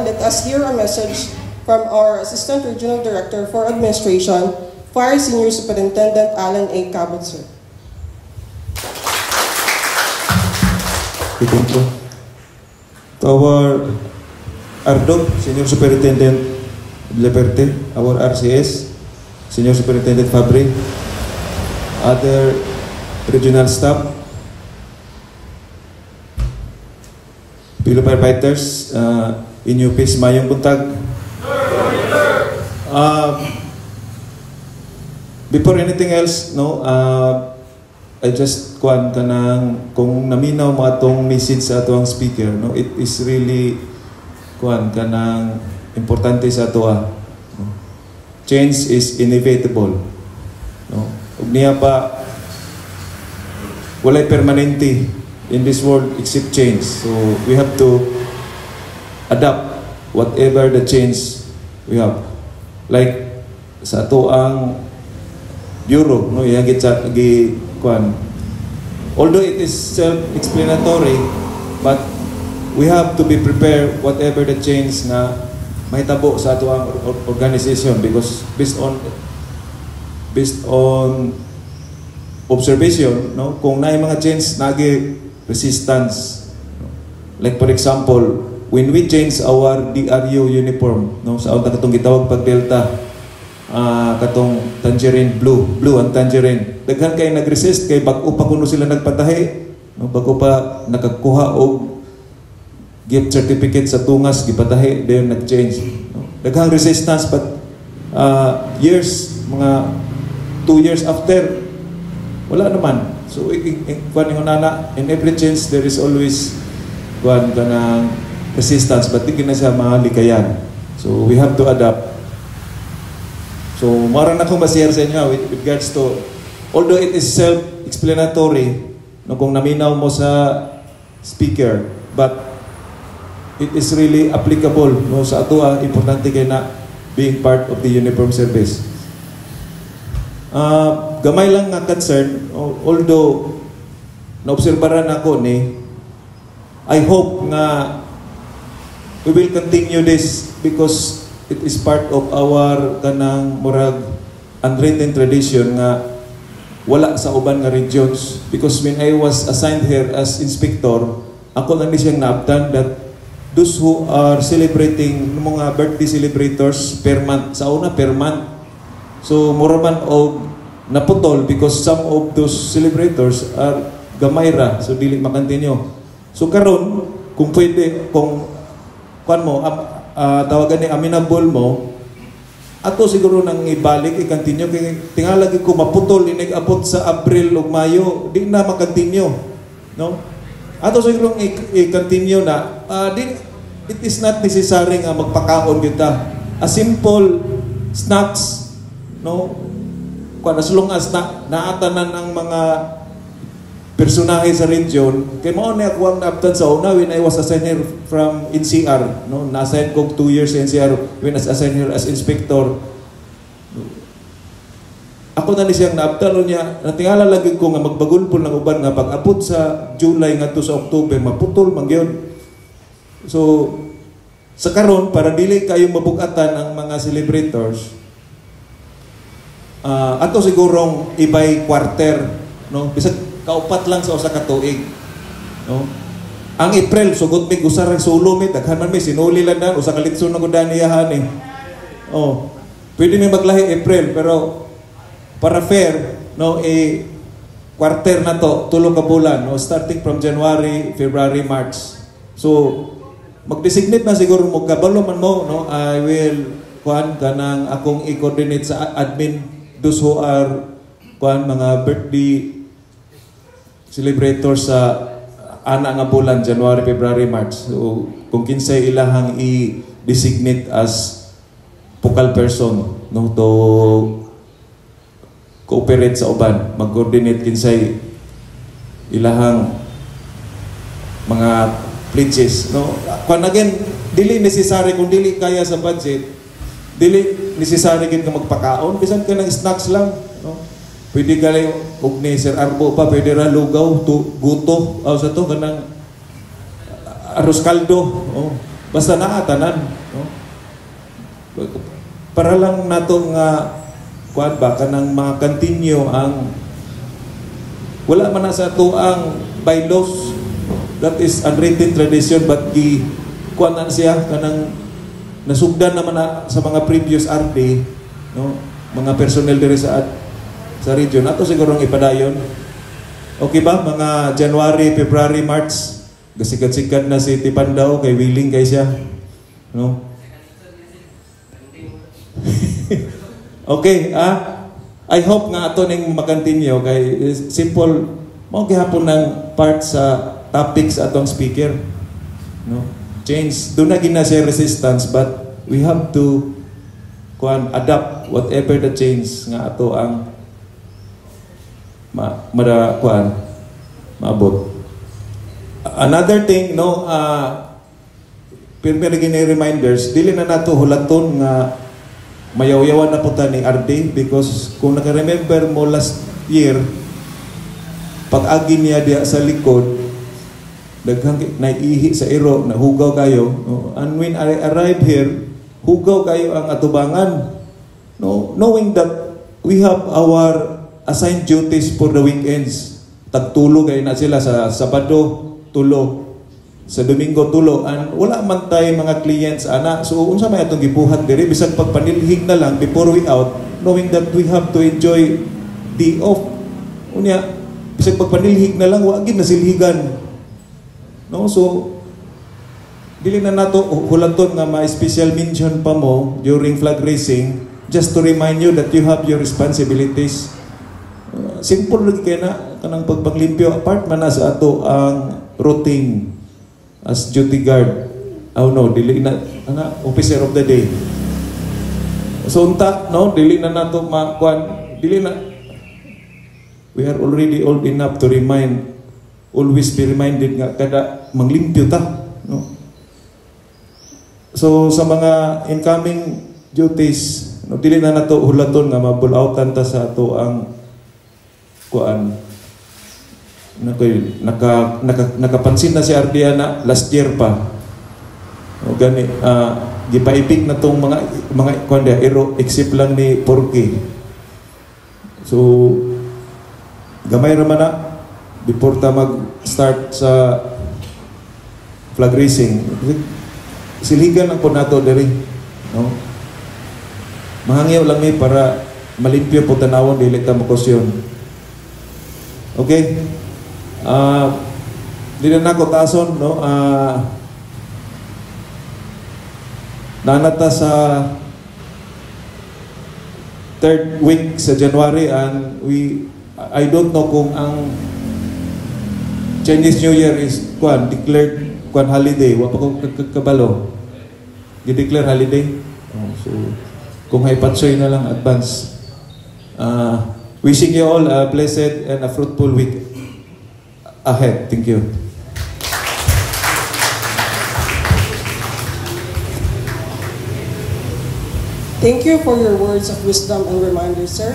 let us hear a message from our Assistant Regional Director for Administration, Fire Senior Superintendent Alan A. Cabot, sir. Thank you. To our RDOC, Senior Superintendent Leperte, our RCS, Senior Superintendent Fabri, other regional staff, fellow firefighters, inyupis mayong buntag. Before anything else, no, I just kuan kanang kung naminaw mo atong message sa atong speaker, no, it is really kuan kanang importante sa ato. No? Change is inevitable. No? Ug niya pa walay permanente in this world except change. So we have to adapt whatever the change we have. Like sa ato ang bureau, no, yang gi kuan. Although it is self-explanatory, but we have to be prepared whatever the change na mahitabo sa ato ang organization, because based on observation, no, kung naay mga change nagi resistance. Like for example, when we change our DRU uniform, no, sa unta katong gitawag pag Delta, katong tangerine blue ang tangerine, daghan kay nag-resist kay bag-o pa kuno sila nagpatahi, no, bago pa nakakuha og gift certificate sa tungas gipatahi, then nag-change, no. Daghang resistance, but years, mga 2 years after, wala naman. So kuan ingon ana, in every change there is always kuan kanang resistance, but di na siya malikayan. So we have to adapt. So, marang na kong masihar sa inyo with regards to, although it is self-explanatory, no, kung naminaw mo sa speaker, but it is really applicable, no, sa ato, importante kayo na being part of the uniform service. Gamay lang nga concern, although naobserbaran ako ni, I hope nga we will continue this because it is part of our kanang murag unwritten tradition nga wala sa uban nga regions. Because when I was assigned here as inspector, ako lang ni siyang naabtan that those who are celebrating mga birthday celebrators per month, sa una per month, so mura man og naputol because some of those celebrators are gamay ra, so dili makontinue. So karon kung pwede, kung kuan mo tawagan ni amenable mo, ato siguro nang ibalik i-continue kay tingalagi ko maputol inig-abot sa Abril ug Mayo, di na makontinue, no? Ato siguro i-continue na it is not necessary nga magpakaon kita. A simple snacks, no? Kung as long as naatanan ang mga personahe sa region, kay mao ni ako ang naabtan sa una when I was assigned here from NCR, no, na-assign ko 2 years sa NCR when I was assigned here as inspector. Ako na ni siyang naabtan niya, natingala lagi ko nga magbagulpol ng uban nga pag-abot sa July ngadto sa October maputol man gyud. So sa karon para dili kayo mabugatan ang mga celebrators, ato sigurong ibay quarter, no, bisag kaupat lang sa usa ka tuig, no. Ang April sugot mig usa ra sulo mi daghan man mi sinuli lang dan usa ka litson na gud niyahan eh. Oh, pwede mi maglahi April pero para fair, no, quarter na to, tulo ka bulan, no, starting from January, February, March. So mag-designate na siguro mo kabalo man mo, no, I will kuan kanang akong i-coordinate sa admin those who are kuan mga birthday celebrators sa ana nga bulan, January, February, March. So kung kinsay ilahang i-designate as focal person, no, to cooperate sa uban, mag-coordinate kinsay ilahang mga pledges, no. Kung again, dili necessary, kung dili kaya sa budget, dili necessary gid ka magpakaon, bisan ka ng snacks lang, no. Pwede ka lang, kung ni Sir Arbo pa, pwede ra lugaw, guto, sa to, kanang arroz caldo, oh. Basta naatanan, no? Para lang nato nga kuan ba kanang ma-continue ang wala man na sa ato ang bylaws, that is unwritten tradition, but kuan na siya kanang nasugdan naman na sa mga previous RD, no, mga personnel diri sa region ato siguro ang ipadayon. Okay ba mga January, February, March gasikat-sikat na si Tipandaw kay willing kay siya, no? Okay, I hope nga ato ning makontinue kay simple mo gihapon ng part sa topics atong speaker, no? Change do na gina siya resistance, but we have to adapt whatever the change nga ato ang maabot. Another thing, no, pero gini reminders, dili na nato hulaton nga mayaw-yawan na po ta ni RD, because kung naka-remember mo last year, pag-agi niya diya sa likod, daghang naiihi sa iro, nahugaw kayo, no? And when I arrived here, hugaw kayo ang atubangan, no? Knowing that we have our assigned duties for the weekends. Tagtulo kayo na sila sa Sabado, tulo. Sa Domingo, tulo. And wala man tayo mga clients, ana. So, unsa may atong gibuhat diri, bisag pagpanilhig na lang before we out, knowing that we have to enjoy day off. Unya, bisag pagpanilhig na lang, wagin na silhigan. No? So, dili na nato hulaton nga ma-special mention pa mo during flag raising, just to remind you that you have your responsibilities. Simple lagi kaya na kanang pagpanglimpyo, apart man na sa ato ang routine as duty guard. Oh no, dili na officer of the day. So unta, no, dili na nato dili na. We are already old enough to always be reminded nga kada manglimpyo ta, no. So sa mga incoming duties, no, dili na nato hulaton nga mabulautan ta sa ato ang nakapansin na si Ardiana last year pa. O gani, gipaipik na tong mga ero except lang ni Porky. So gamay ra man na before ta mag-start sa flag raising. Siligan lang po nato diri, no? Mahangyaw lang mi para malimpyo po tanawon dili ta makosyon. Okay? Di na ako tason, no? Nanata sa third week sa January, and I don't know kung ang Chinese New Year is declared holiday. Wa pa ko kabalo. Gi-declare holiday. So kung hay patsoy na lang advance. Wishing you all a blessed and a fruitful week ahead. Thank you. Thank you for your words of wisdom and reminders, sir.